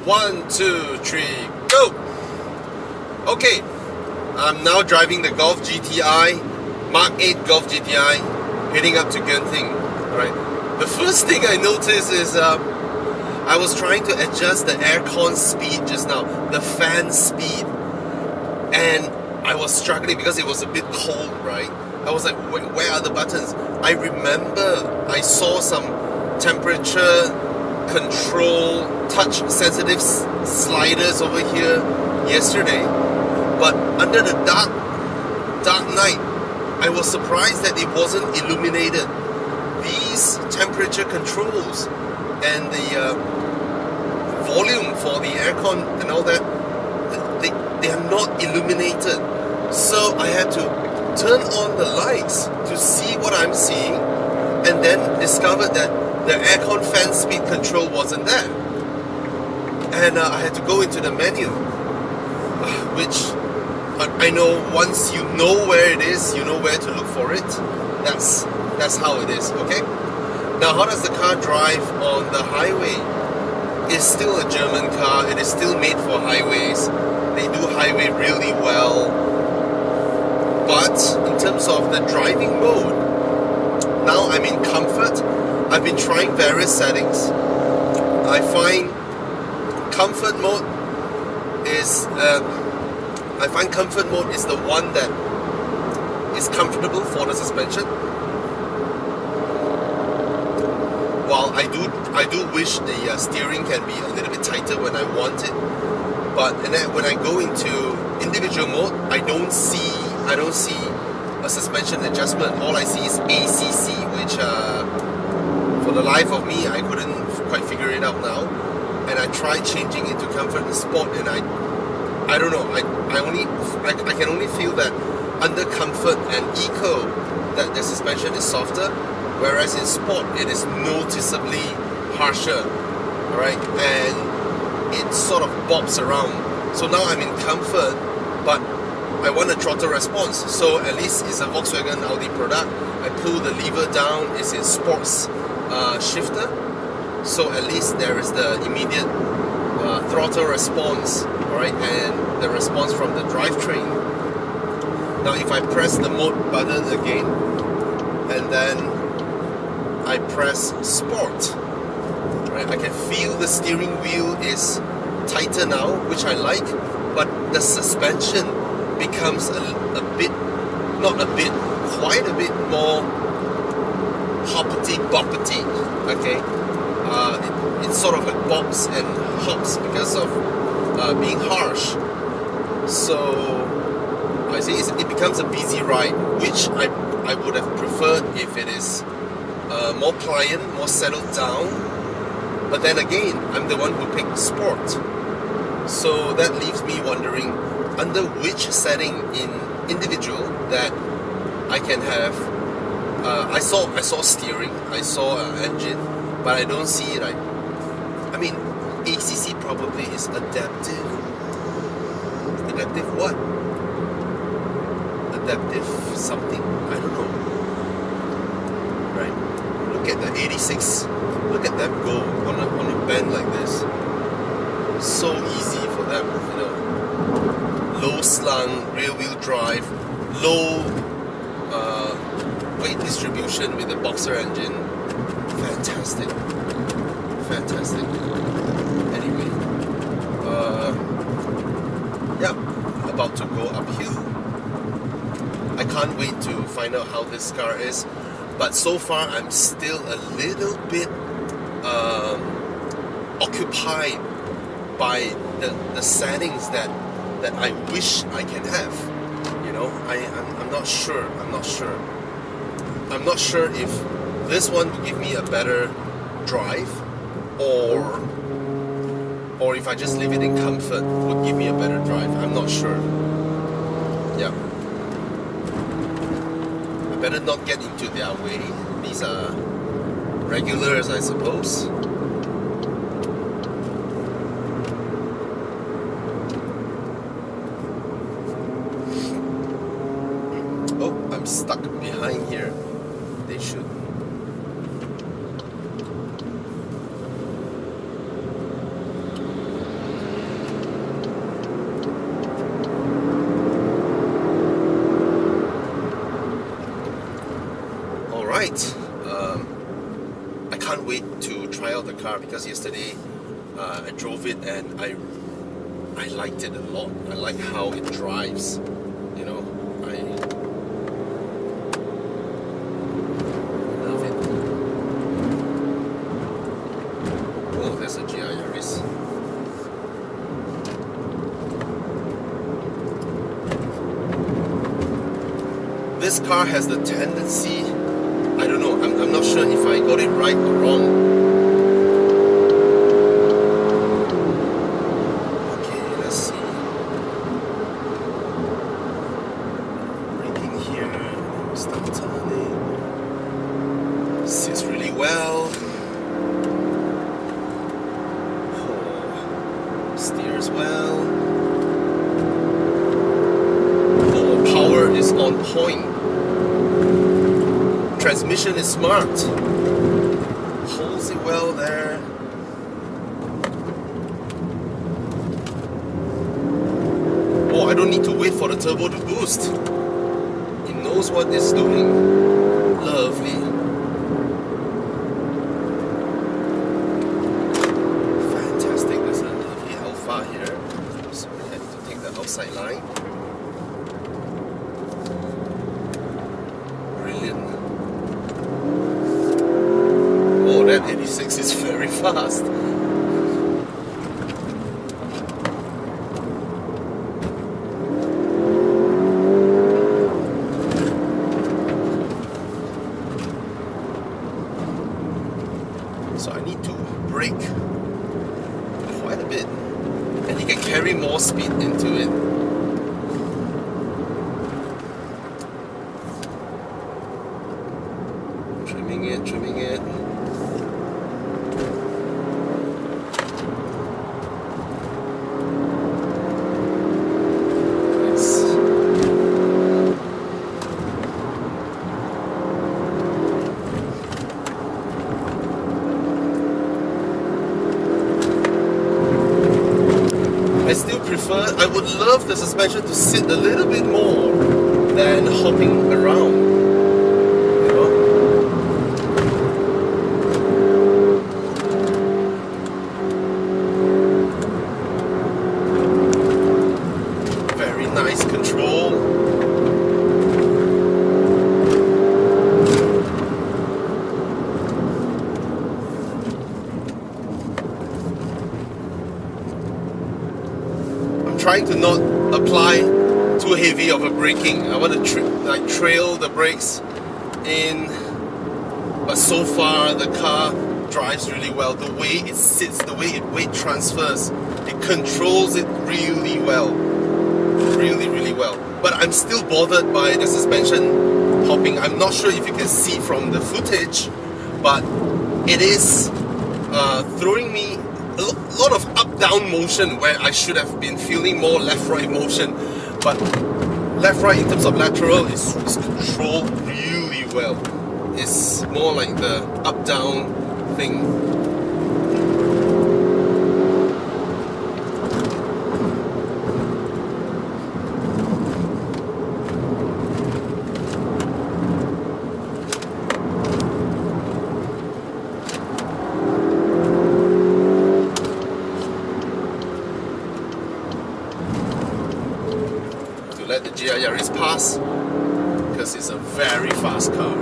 1, 2, 3, go! Okay, I'm now driving the Golf GTI, Mark 8 Golf GTI, heading up to Genting. Right. The first thing I noticed is I was trying to adjust the aircon speed just now, the fan speed, and I was struggling because it was a bit cold, right? I was like, where are the buttons? I remember I saw some temperature control touch sensitive sliders over here yesterday, but under the dark night, I was surprised that it wasn't illuminated. These temperature controls and the volume for the aircon and all that, they are not illuminated. So I had to turn on the lights to see what I'm seeing, and then discovered that the aircon fan speed control wasn't there. And I had to go into the menu, which I know once you know where it is, you know where to look for it. That's how it is, okay? Now, how does the car drive on the highway? It's still a German car. It is still made for highways. They do highway really well. But in terms of the driving mode, now I'm in comfort. I've been trying various settings. I find comfort mode is the one that is comfortable for the suspension. While I do wish the steering can be a little bit tighter when I want it, but when I go into individual mode, I don't see a suspension adjustment. All I see is ACC, which for the life of me I couldn't quite figure it out now. And I tried changing it to comfort and sport, and I don't know. I can only feel that under comfort and eco that the suspension is softer, whereas in sport it is noticeably harsher, right? And it sort of bobs around. So now I'm in comfort, but I want a throttle response. So at least it's a Volkswagen Audi product. I pull the lever down, it's in sports shifter. So at least there is the immediate throttle response, alright, and the response from the drivetrain. Now if I press the mode button again, and then I press sport, right, I can feel the steering wheel is tighter now, which I like, but the suspension becomes quite a bit more hoppity-boppity, okay? It sort of like bobs and hops because of being harsh. So I see it becomes a busy ride, which I would have preferred if it is more pliant, more settled down. But then again, I'm the one who picked sport. So that leaves me wondering under which setting in individual that I can have. I saw steering, I saw engine, but I don't see like. I mean, ACC probably is adaptive. Adaptive what? Adaptive something? I don't know. Right? Look at the 86. Look at them go on a bend like this. So easy for them, you know. Low slung, rear wheel drive, low weight distribution with the boxer engine. Fantastic. Anyway, about to go uphill. I can't wait to find out how this car is, but so far I'm still a little bit occupied by the settings that I wish I can have. You know, I'm not sure. I'm not sure if this one will give me a better drive, or if I just leave it in comfort would give me a better drive. I'm not sure. Yeah. I better not get into their way. These are regulars, I suppose. Oh, I'm stuck behind here. They should. right. I can't wait to try out the car because yesterday I drove it and I liked it a lot. I like how it drives. You know, I love it. Oh, there's a GI Yaris. This car has the tendency, I don't know, I'm not sure if I got it right or wrong. Okay, let's see. Braking here, start turning. Sits really well. Oh, steers well. Oh, power is on point. Transmission is smart. Holds it well there. Oh, I don't need to wait for the turbo to boost. It knows what it's doing. Lovely. Fantastic. There's a lovely alpha here. So we have to take the outside line. Brilliant. That 86 is very fast. So I need to brake quite a bit, and you can carry more speed into it. Trimming it, trimming it. I would love the suspension to sit a little bit more than hopping around, you know? Very nice control. Trying to not apply too heavy of a braking. I want to like trail the brakes in, but so far the car drives really well. The way it sits, the way it weight transfers, it controls it really well, really well. But I'm still bothered by the suspension hopping. I'm not sure if you can see from the footage, but it is throwing me a lot of up-down motion where I should have been feeling more left-right motion, but left-right in terms of lateral is controlled really well. It's more like the up-down thing. Let the GI Yaris pass because it's a very fast car.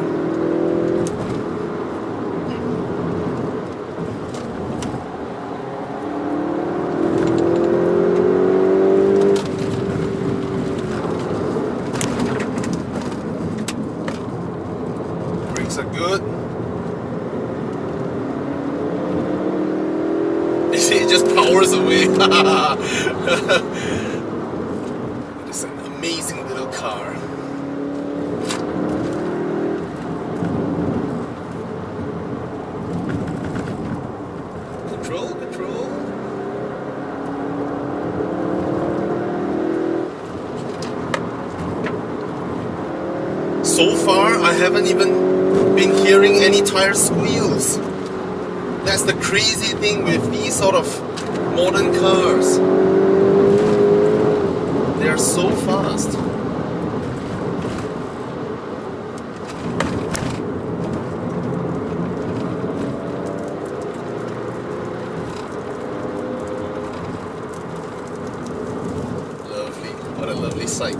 Brakes are good. You see, it just powers away. It's an amazing little car. Control, control. So far, I haven't even been hearing any tire squeals. That's the crazy thing with these sort of modern cars. They are so fast. lovely sight.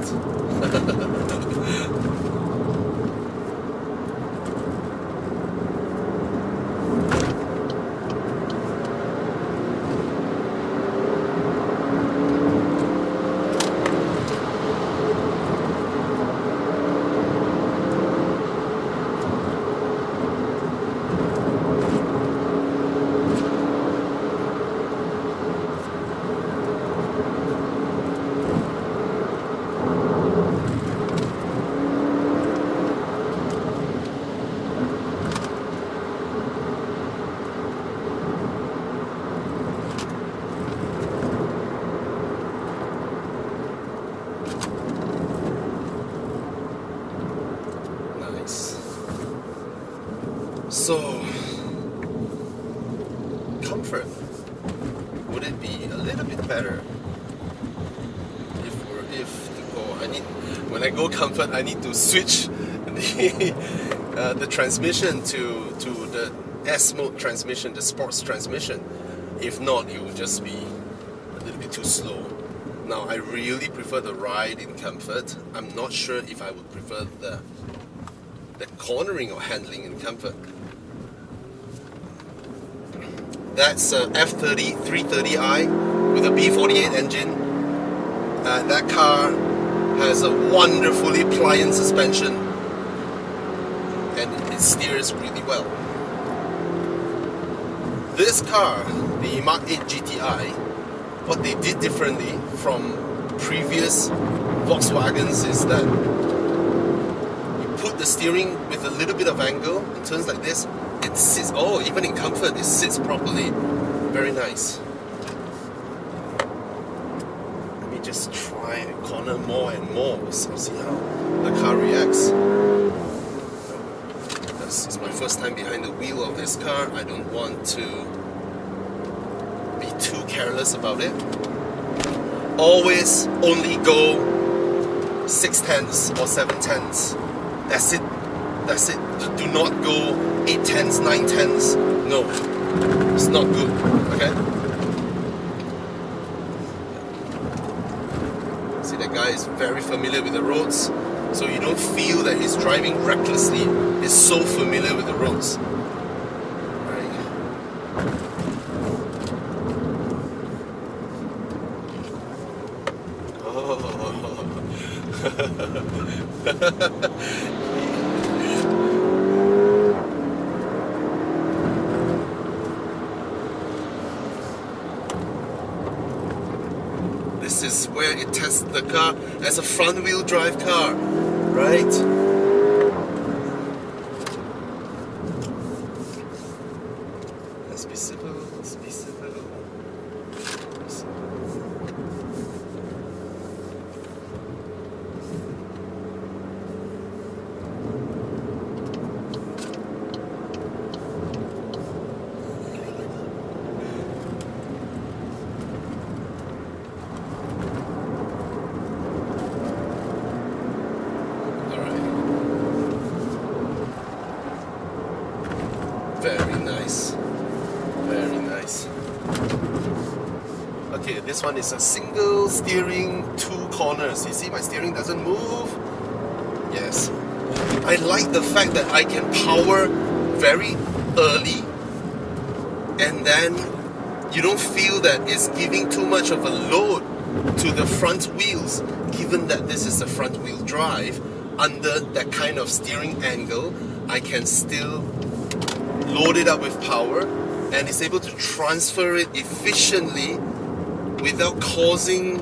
So, comfort. Would it be a little bit better when I go comfort, I need to switch the transmission to the S mode transmission, the sports transmission. If not, it will just be a little bit too slow. Now, I really prefer the ride in comfort. I'm not sure if I would prefer the cornering or handling in comfort. That's a F30 330i with a B48 engine. That car has a wonderfully pliant suspension and it steers really well. This car, the Mark 8 GTI, what they did differently from previous Volkswagens is that you put the steering with a little bit of angle, it turns like this, it sits, oh, even in comfort, it sits properly. Very nice. Let me just try and corner more and more, so see how the car reacts. This is my first time behind the wheel of this car. I don't want to be too careless about it. Always only go 6/10 or 7/10. That's it. That's it. Do not go 8/10, 9/10. No, it's not good. Okay. See, that guy is very familiar with the roads, so you don't feel that he's driving recklessly. He's so familiar with the roads. Right. This is where it tests the car as a front-wheel drive car, right? Let's be civil, let's be civil. Very nice. Very nice. Okay, this one is a single steering, 2 corners. You see my steering doesn't move? Yes. I like the fact that I can power very early and then you don't feel that it's giving too much of a load to the front wheels, given that this is a front wheel drive. Under that kind of steering angle, I can still load it up with power and it's able to transfer it efficiently without causing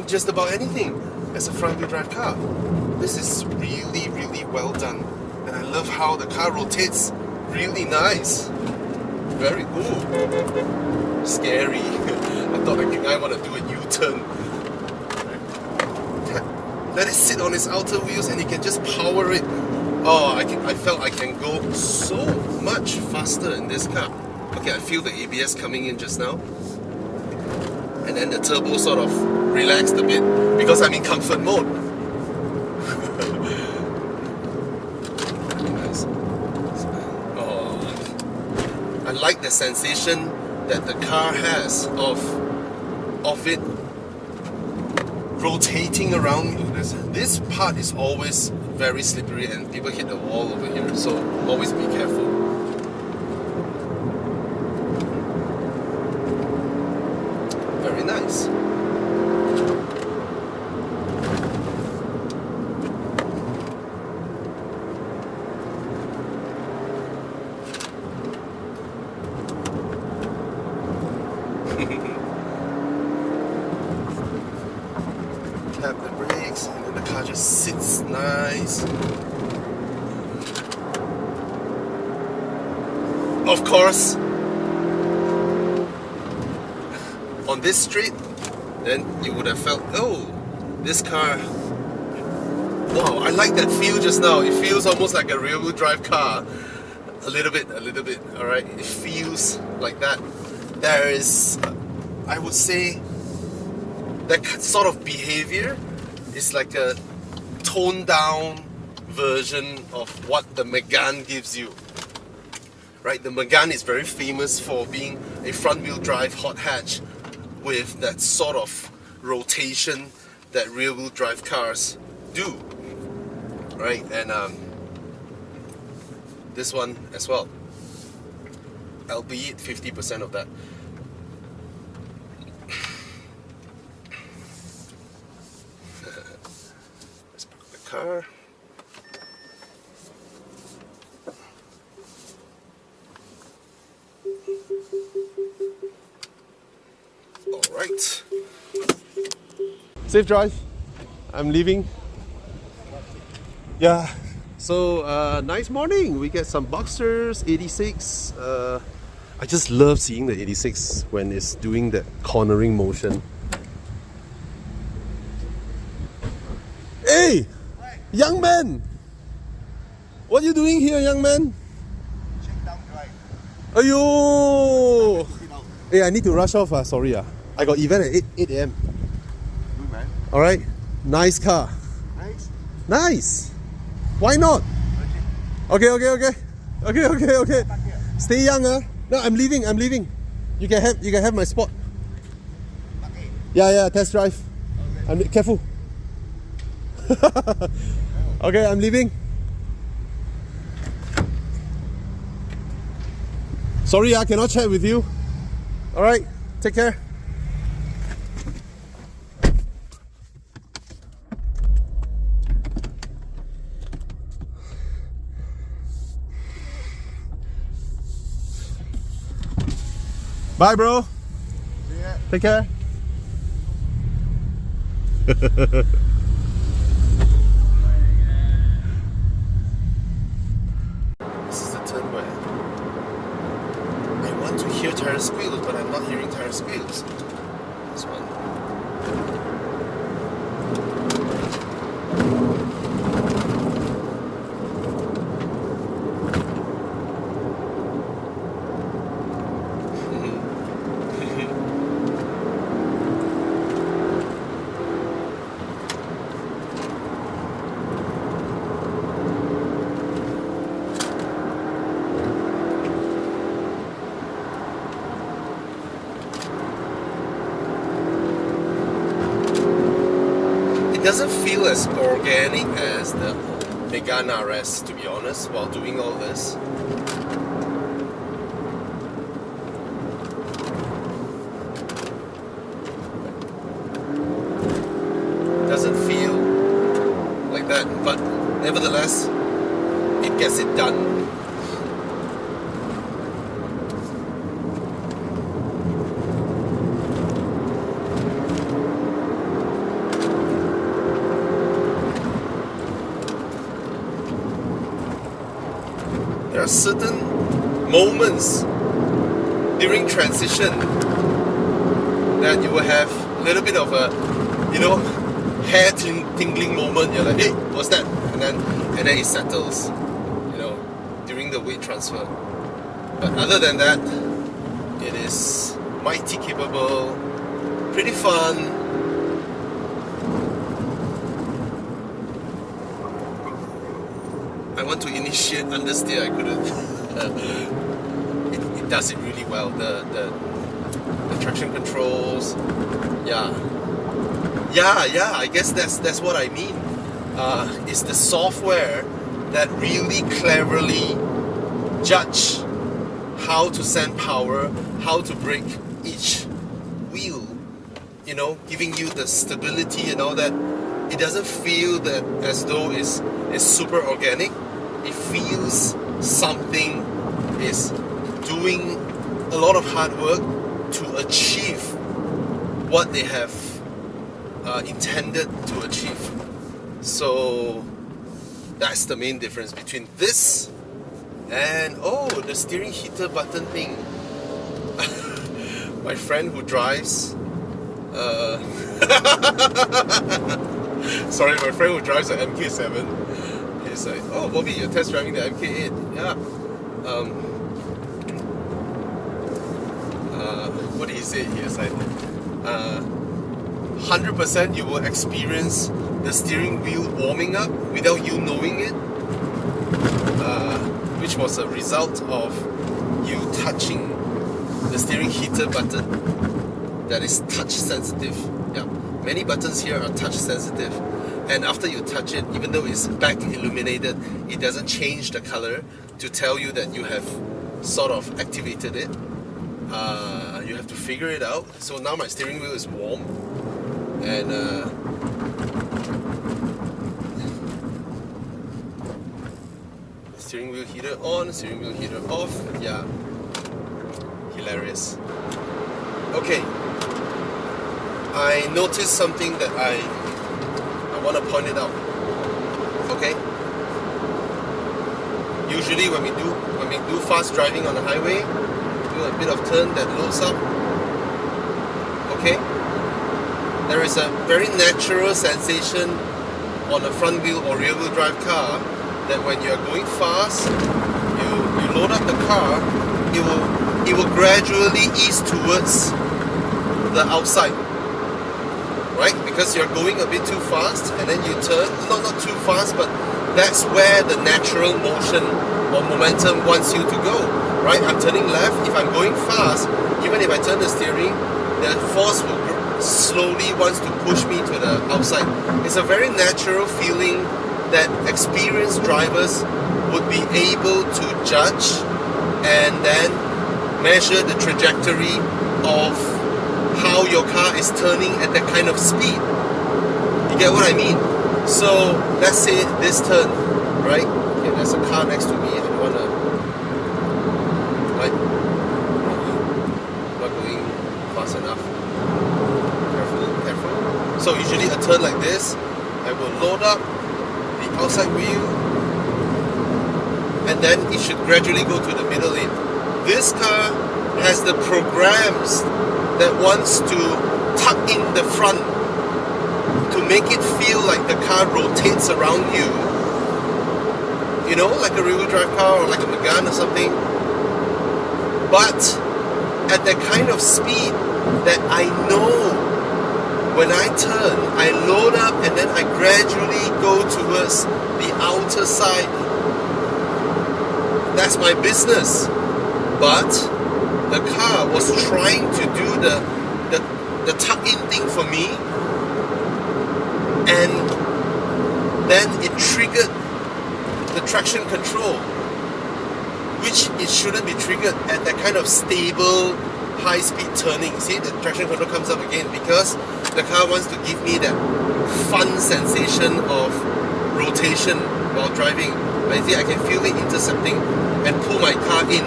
just about anything as a front wheel drive car. This is really, really well done, and I love how the car rotates really nice. Very ooh, scary. I thought the guy want to do a U-turn. Let it sit on its outer wheels and you can just power it. Oh, I felt I can go so much faster in this car. Okay, I feel the ABS coming in just now. And then the turbo sort of relaxed a bit because I'm in comfort mode. Nice. Oh, I like the sensation that the car has of it rotating around. This part is always very slippery and people hit the wall over here, so always be careful. Very nice. Tap the brakes and then the car just sits nice. Of course, on this street, then you would have felt, oh, this car, wow, I like that feel just now. It feels almost like a rear-wheel drive car. A little bit, alright? It feels like that. There is, I would say, that sort of behavior is like a toned down version of what the Megane gives you. Right? The Megane is very famous for being a front-wheel drive hot hatch with that sort of rotation that rear-wheel drive cars do. Right? And this one as well. Albeit 50% of that. Let's park the car. Alright. Safe drive. I'm leaving. Yeah. So, nice morning. We get some Boxsters, 86. I just love seeing the 86 when it's doing that cornering motion. Hey! Hi. Young man! What are you doing here, young man? Check down drive. Ayo! Hey, I need to rush off. Sorry. I got event at 8 a.m. Good man. Alright? Nice car. Nice. Nice! Why not? Okay. Stay young, huh? No, I'm leaving. You can have my spot. Okay. Yeah, test drive. Okay. Careful. Okay, I'm leaving. Sorry, I cannot chat with you. Alright, take care. Bye, bro. See ya. Take care. This is the turn where I want to hear tire squeals, but I'm not hearing tire squeals. This one. It doesn't feel as organic as the Megane RS, to be honest, while doing all this. Doesn't feel like that, but nevertheless, it gets it done. There are certain moments during transition that you will have a little bit of a, hair tingling moment. You're like, hey, what's that? And then it settles, during the weight transfer. But other than that, it is mighty capable, pretty fun. I want to initiate understeer, I couldn't. It does it really well. The traction controls, yeah. Yeah, I guess that's what I mean. It's the software that really cleverly judge how to send power, how to brake each wheel, you know, giving you the stability and all that. It doesn't feel that as though it's super organic. It feels something is doing a lot of hard work to achieve what they have intended to achieve. So that's the main difference between this and the steering heater button thing. My friend who drives sorry, my friend who drives an MK7, he's like, oh Bobby, you're test driving the MK8. Yeah. What did he say? He was like, 100% you will experience the steering wheel warming up without you knowing it, which was a result of you touching the steering heater button that is touch sensitive. Yeah, many buttons here are touch sensitive, and after you touch it, even though it's back illuminated, it doesn't change the color to tell you that you have sort of activated it. You have to figure it out. So now my steering wheel is warm, and steering wheel heater on, steering wheel heater off. Yeah, hilarious. Okay, I noticed something that I want to point it out. Okay, usually when we do fast driving on the highway, do a bit of turn that loads up. Okay, there is a very natural sensation on a front wheel or rear wheel drive car that when you are going fast, you load up the car, it will gradually ease towards the outside, right? Because you're going a bit too fast, and then you turn, not too fast, but that's where the natural motion or momentum wants you to go, right? I'm turning left. If I'm going fast, even if I turn the steering, the force will slowly wants to push me to the outside. It's a very natural feeling that experienced drivers would be able to judge and then measure the trajectory of how your car is turning at that kind of speed. You get what I mean? So let's say this turn, right? Okay, there's a car next to me. I don't wanna, right? Not going fast enough. Careful. So usually a turn like this, I will load up the outside wheel, and then it should gradually go to the middle lane. This car has the programs that wants to tuck in the front to make it feel like the car rotates around you. You know, like a rear-wheel drive car or like a Megane or something. But at the kind of speed that I know when I turn, I load up and then I gradually go towards the outer side. That's my business. But the car was trying to do the tuck-in thing for me, and then it triggered the traction control, which it shouldn't be triggered at that kind of stable, high-speed turning. See, the traction control comes up again because the car wants to give me that fun sensation of rotation while driving. But see, I can feel it intercepting and pull my car in.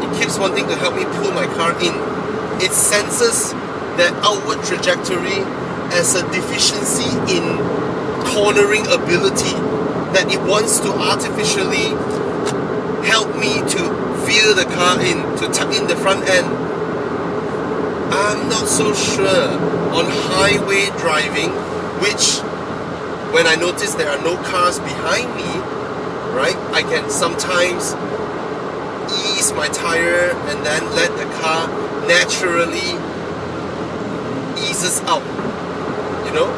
It keeps wanting to help me pull my car in. It senses that outward trajectory as a deficiency in cornering ability, that it wants to artificially help me to veer the car in, to tuck in the front end. I'm not so sure on highway driving, which when I notice there are no cars behind me, right, I can sometimes ease my tire and then let the car naturally eases out, you know.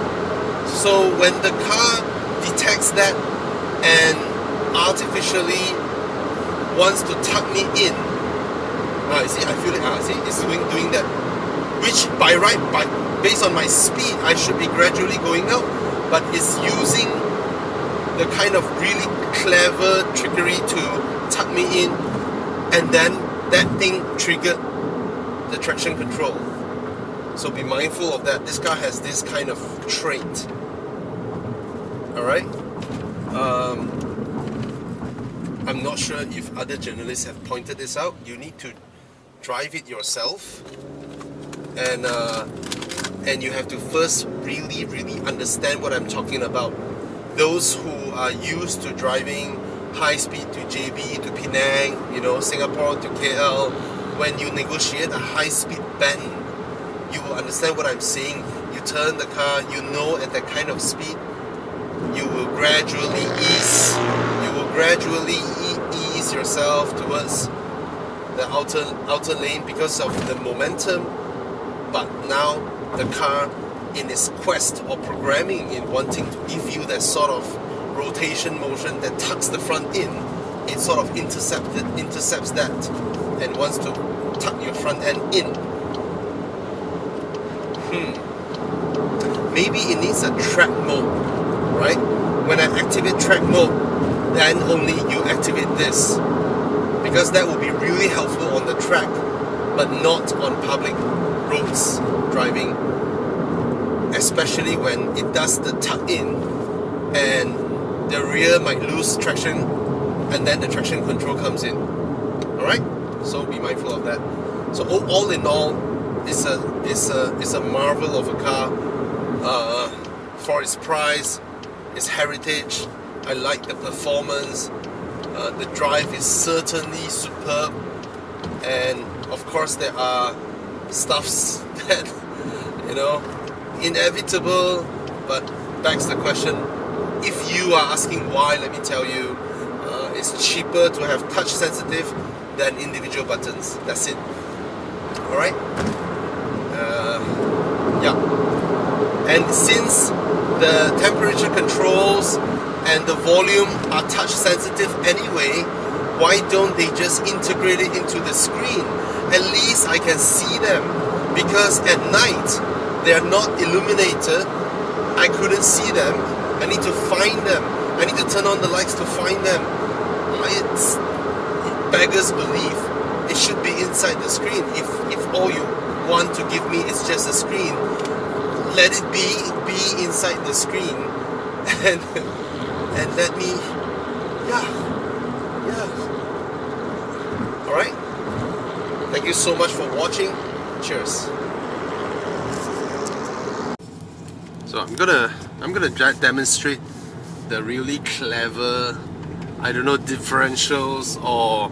So when the car detects that and artificially wants to tuck me in, you see, I feel it. See, it's doing that. which based on my speed, I should be gradually going out, but it's using the kind of really clever trickery to tuck me in, and then that thing triggered the traction control. So be mindful of that. This car has this kind of trait. Alright? I'm not sure if other journalists have pointed this out. You need to drive it yourself, and you have to first really understand what I'm talking about. Those who are used to driving high speed to JB, to Penang, you know, Singapore to KL, when you negotiate a high speed bend, you will understand what I'm saying. You turn the car, you know, at that kind of speed, you will gradually ease yourself towards the outer lane because of the momentum. But now the car, in its quest or programming in wanting to give you that sort of rotation motion that tucks the front in, it sort of intercepts that and wants to tuck your front end in. Maybe it needs a track mode, right? When I activate track mode, then only you activate this, because that will be really helpful on the track, but not on public roads driving, especially when it does the tuck in and the rear might lose traction, and then the traction control comes in. Alright? So be mindful of that. So all in all, it's a marvel of a car. For its price, its heritage, I like the performance. The drive is certainly superb, and of course there are stuffs that, you know, inevitable, but begs the question. If you are asking why, let me tell you, it's cheaper to have touch sensitive than individual buttons. That's it. Alright? Yeah. And since the temperature controls and the volume are touch sensitive anyway, why don't they just integrate it into the screen? At least I can see them, because at night they are not illuminated. I couldn't see them. I need to find them. I need to turn on the lights to find them. It beggars belief. It should be inside the screen. If all you want to give me is just a screen, let it be inside the screen, and let me, yeah. All right. Thank you so much for watching. Cheers. So I'm gonna demonstrate the really clever, I don't know, differentials or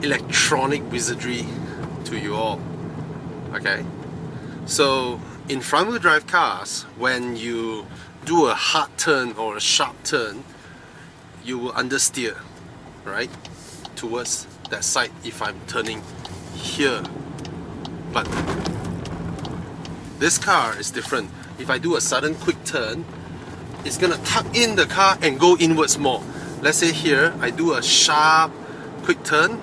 electronic wizardry to you all. Okay, so in front-wheel drive cars, when you do a hard turn or a sharp turn, you will understeer, right, towards that side if I'm turning here. But this car is different. If I do a sudden quick turn, it's gonna tuck in the car and go inwards more. Let's say here, I do a sharp quick turn.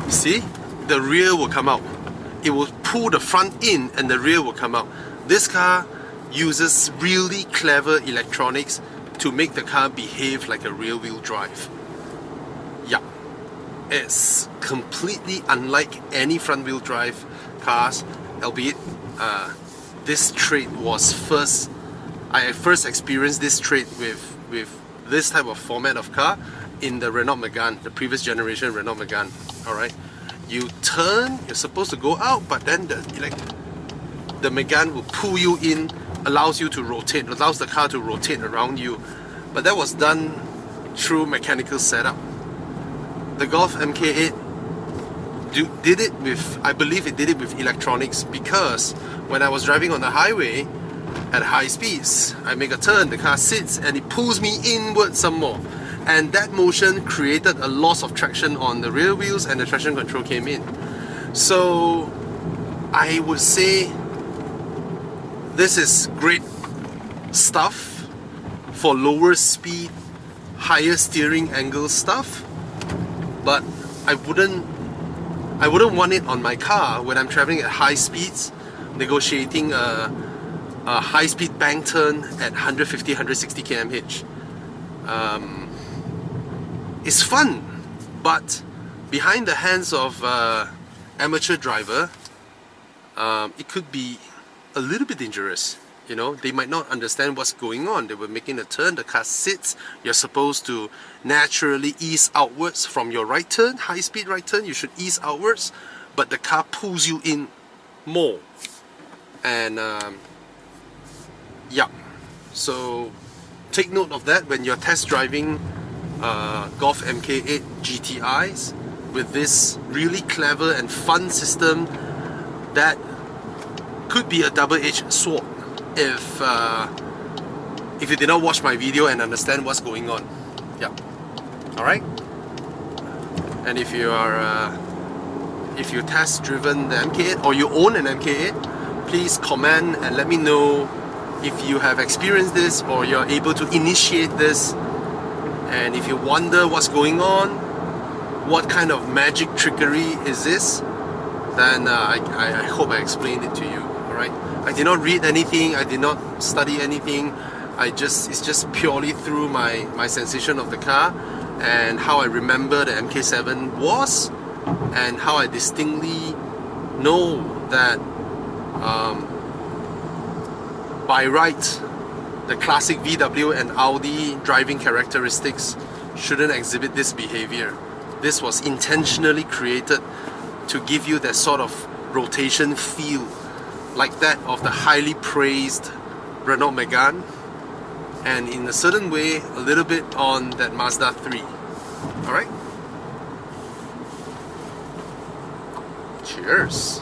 See? The rear will come out. It will pull the front in and the rear will come out. This car uses really clever electronics to make the car behave like a rear-wheel drive. Yeah. It's completely unlike any front-wheel drive cars, albeit this trait was I first experienced this trait with this type of format of car in the Renault Megane, the previous generation Renault Megane. Alright, you turn, you're supposed to go out, but then the Megane will pull you in, allows you to rotate, allows the car to rotate around you. But that was done through mechanical setup. The Golf MK8 did it with, I believe it did it with electronics, because when I was driving on the highway at high speeds, I make a turn, the car sits and it pulls me inward some more, and that motion created a loss of traction on the rear wheels and the traction control came in. So I would say this is great stuff for lower speed, higher steering angle stuff, but I wouldn't I wouldn't want it on my car when I'm traveling at high speeds, negotiating a high-speed bank turn at 150, 160 km/h. It's fun, but behind the hands of amateur driver, it could be a little bit dangerous. You know, they might not understand what's going on. They were making a turn, the car sits, you're supposed to naturally ease outwards from your right turn, high-speed right turn, you should ease outwards, but the car pulls you in more. And yeah, so take note of that when you're test driving Golf MK8 GTIs with this really clever and fun system that could be a double-edged sword if you did not watch my video and understand what's going on. Yeah. Alright? And if you are if you test driven the MK8 or you own an MK8, please comment and let me know if you have experienced this or you're able to initiate this. And if you wonder what's going on, what kind of magic trickery is this, then I hope I explained it to you. Alright? I did not read anything, I did not study anything. It's just purely through my sensation of the car and how I remember the MK7 was, and how I distinctly know that by right the classic VW and Audi driving characteristics shouldn't exhibit this behavior. This was intentionally created to give you that sort of rotation feel, like that of the highly praised Renault Megane, and in a certain way a little bit on that Mazda 3. Alright? Cheers!